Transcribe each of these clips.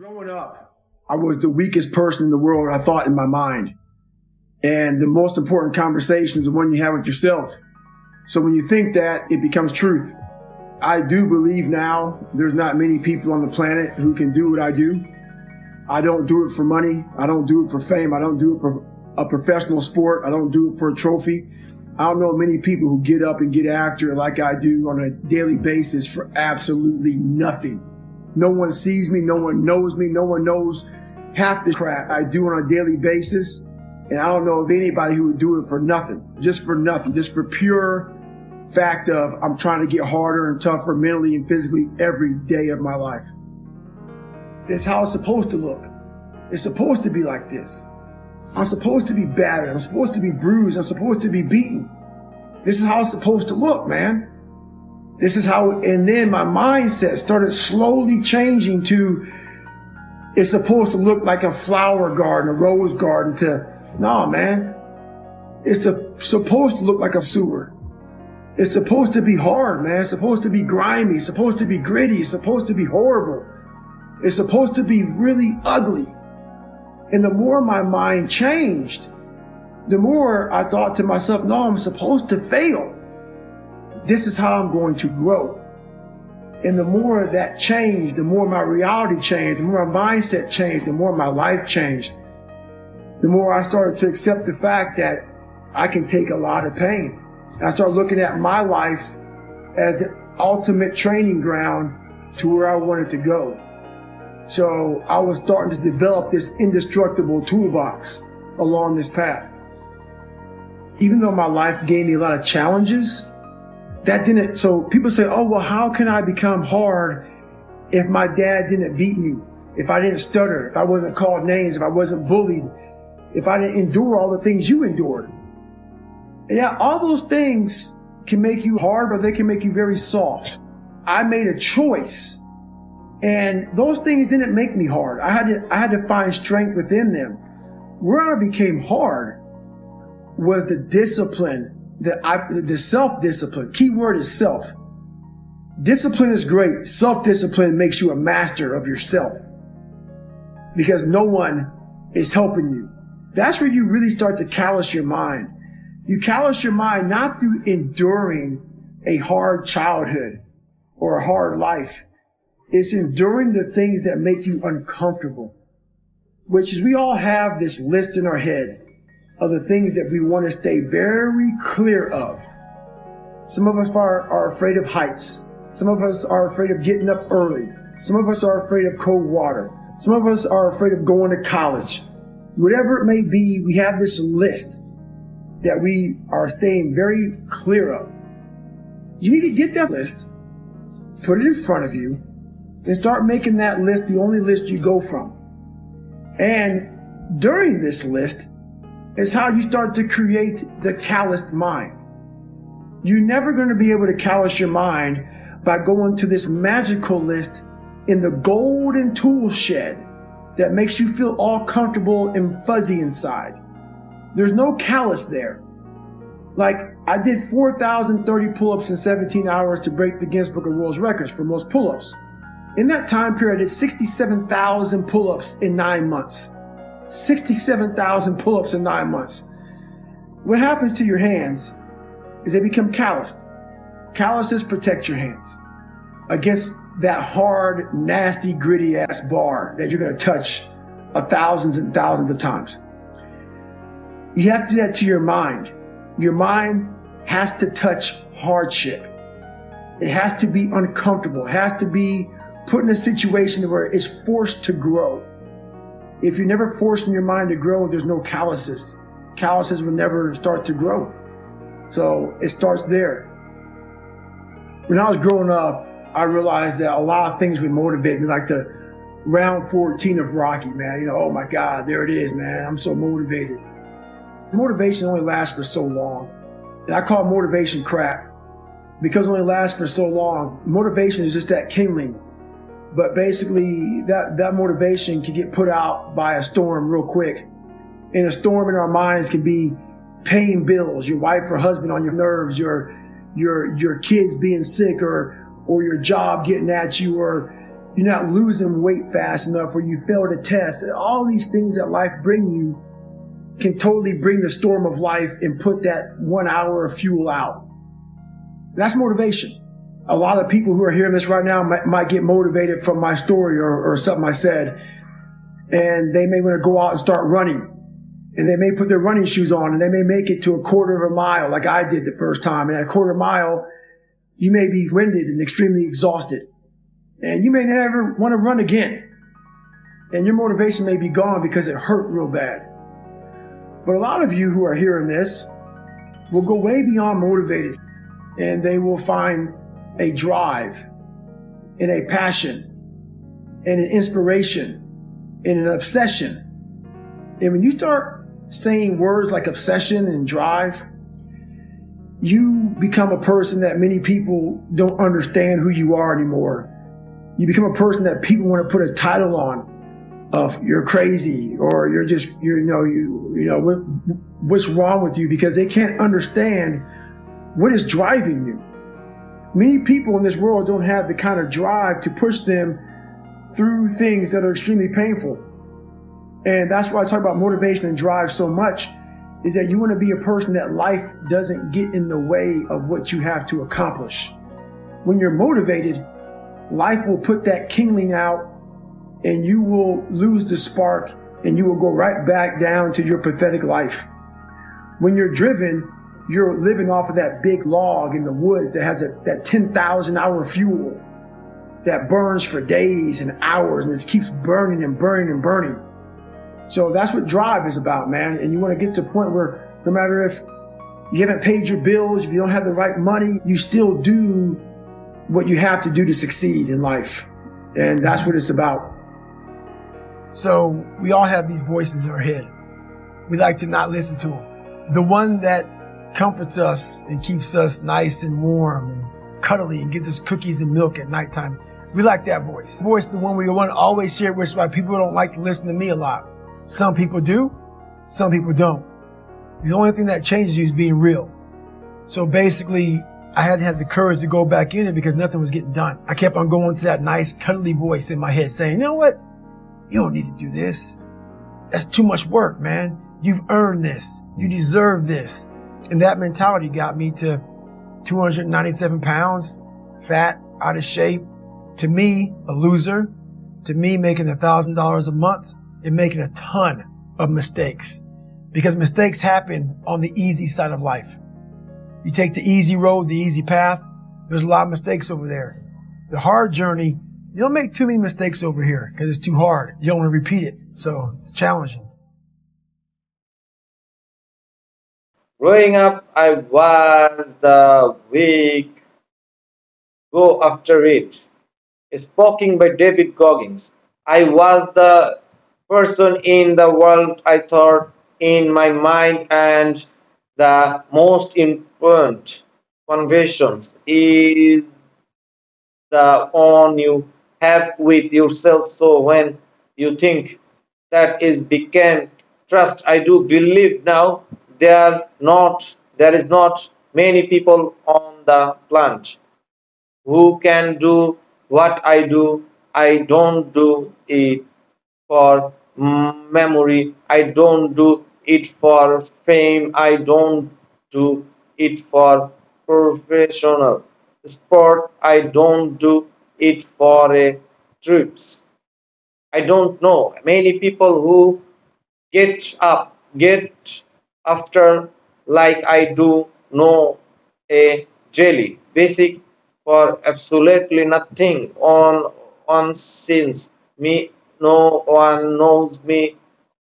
Growing up, I was the weakest person in the world, I thought, in my mind. And the most important conversation is the one you have with yourself. So when you think that, it becomes truth. I do believe now there's not many people on the planet who can do what I do. I don't do it for money. I don't do it for fame. I don't do it for a professional sport. I don't do it for a trophy. I don't know many people who get up and get after it like I do on a daily basis for absolutely nothing. No one sees me. No one knows me. No one knows half the crap I do on a daily basis. And I don't know of anybody who would do it for nothing, just for pure fact of I'm trying to get harder and tougher mentally and physically every day of my life. This is how it's supposed to look. It's supposed to be like this. I'm supposed to be battered. I'm supposed to be bruised. I'm supposed to be beaten. This is how it's supposed to look, man. This is how, and then my mindset started slowly changing to, it's supposed to look like a flower garden, a rose garden, to, no, man. It's supposed to look like a sewer. It's supposed to be hard, man. It's supposed to be grimy. It's supposed to be gritty. It's supposed to be horrible. It's supposed to be really ugly. And the more my mind changed, the more I thought to myself, no, I'm supposed to fail. This is how I'm going to grow. And the more that changed, the more my reality changed, the more my mindset changed, the more my life changed, the more I started to accept the fact that I can take a lot of pain. I started looking at my life as the ultimate training ground to where I wanted to go. So I was starting to develop this indestructible toolbox along this path. Even though my life gave me a lot of challenges, so people say, oh, well, how can I become hard if my dad didn't beat me, if I didn't stutter, if I wasn't called names, if I wasn't bullied, if I didn't endure all the things you endured? Yeah, all those things can make you hard, but they can make you very soft. I made a choice, and those things didn't make me hard. I had to find strength within them. Where I became hard was the discipline, the self-discipline. Key word is self. Discipline is great. Self-discipline makes you a master of yourself because no one is helping you. That's where you really start to callous your mind. You callous your mind not through enduring a hard childhood or a hard life. It's enduring the things that make you uncomfortable, which is we all have this list in our head of the things that we want to stay very clear of. Some of us are afraid of heights. Some of us are afraid of getting up early. Some of us are afraid of cold water. Some of us are afraid of going to college. Whatever it may be, we have this list that we are staying very clear of. You need to get that list, put it in front of you, and start making that list the only list you go from. And during this list is how you start to create the calloused mind. You're never going to be able to callous your mind by going to this magical list in the golden tool shed that makes you feel all comfortable and fuzzy inside. There's no callus there. Like, I did 4,030 pull-ups in 17 hours to break the Guinness Book of World Records for most pull-ups. In that time period, I did 67,000 pull-ups in 9 months. 67,000 pull-ups in 9 months. What happens to your hands is they become calloused. Calluses protect your hands against that hard, nasty, gritty-ass bar that you're going to touch thousands and thousands of times. You have to do that to your mind. Your mind has to touch hardship. It has to be uncomfortable. It has to be put in a situation where it's forced to grow. If you're never forcing your mind to grow, there's no calluses. Calluses will never start to grow. So it starts there. When I was growing up, I realized that a lot of things would motivate me, like the round 14 of Rocky, man. You know, oh my God, there it is, man. I'm so motivated. Motivation only lasts for so long. And I call motivation crap because it only lasts for so long. Motivation is just that kindling. But basically, that motivation can get put out by a storm real quick. And a storm in our minds can be paying bills, your wife or husband on your nerves, your kids being sick, or your job getting at you, or You're not losing weight fast enough, or you failed a test. All these things that life bring you can totally bring the storm of life and put that 1 hour of fuel out. That's motivation. A lot of people who are hearing this right now might get motivated from my story or something I said, and they may want to go out and start running. And they may put their running shoes on, and they may make it to a quarter of a mile like I did the first time. And at a quarter mile, you may be winded and extremely exhausted. And you may never want to run again. And your motivation may be gone because it hurt real bad. But a lot of you who are hearing this will go way beyond motivated, and they will find a drive and a passion and an inspiration and an obsession. And when you start saying words like obsession and drive, you become a person that many people don't understand who you are anymore. You become a person that people want to put a title on of you're crazy, or what's wrong with you, because they can't understand what is driving you. Many people in this world don't have the kind of drive to push them through things that are extremely painful. And that's why I talk about motivation and drive so much, is that you want to be a person that life doesn't get in the way of what you have to accomplish. When you're motivated, life will put that kindling out, and you will lose the spark, and you will go right back down to your pathetic life. When you're driven, you're living off of that big log in the woods that has that 10,000 hour fuel that burns for days and hours, and it keeps burning and burning and burning. So that's what drive is about, man. And you want to get to a point where no matter if you haven't paid your bills, if you don't have the right money, you still do what you have to do to succeed in life. And that's what it's about. So we all have these voices in our head. We like to not listen to them. The one that comforts us and keeps us nice and warm and cuddly and gives us cookies and milk at nighttime. We like that voice. Voice, the one we want to always hear, which is why people don't like to listen to me a lot. Some people do, some people don't. The only thing that changes you is being real. So basically, I had to have the courage to go back in it because nothing was getting done. I kept on going to that nice cuddly voice in my head saying, you know what? You don't need to do this. That's too much work, man. You've earned this. You deserve this. And that mentality got me to 297 pounds, fat, out of shape. To me, a loser. To me, making $1,000 a month and making a ton of mistakes. Because mistakes happen on the easy side of life. You take the easy road, the easy path, there's a lot of mistakes over there. The hard journey, you don't make too many mistakes over here because it's too hard. You don't want to repeat it. So it's challenging. Growing up, I was the weak, go after it. Spoken by David Goggins. I was the person in the world I thought in my mind, and the most important conversations is the one you have with yourself. So when you think that is became trust, I do believe now there is not many people on the planet who can do what I do. I don't do it for memory. I don't do it for fame. I don't do it for professional sport. I don't do it for a trips. I don't know many people who get after like I do know a jelly basic for absolutely nothing on since me no one knows me,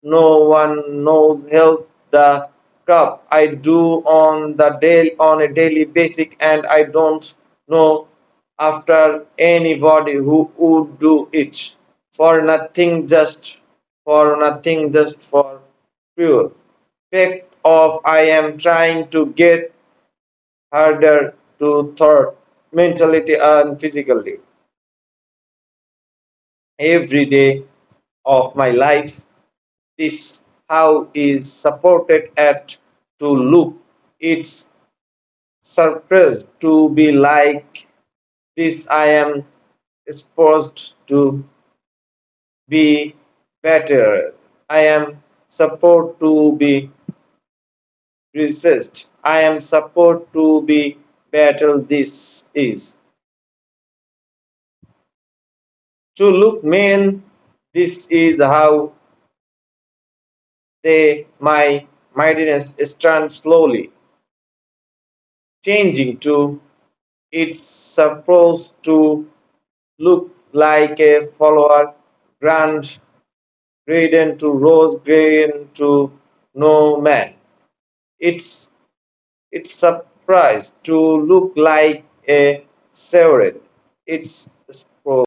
no one knows help the crop I do on a daily basic, and I don't know after anybody who would do it for nothing, just for pure fact of I am trying to get harder to thought mentally and physically every day of my life. This how is supported at to look. It's surprised to be like this. I am supposed to be better. I am supposed to be resist. I am supposed to be better. This is to look mean. This is how they my mightiness stands slowly changing to it's supposed to look like a follower grand gradient to rose gradient to no man. It's it's surprised to look like a severed. It's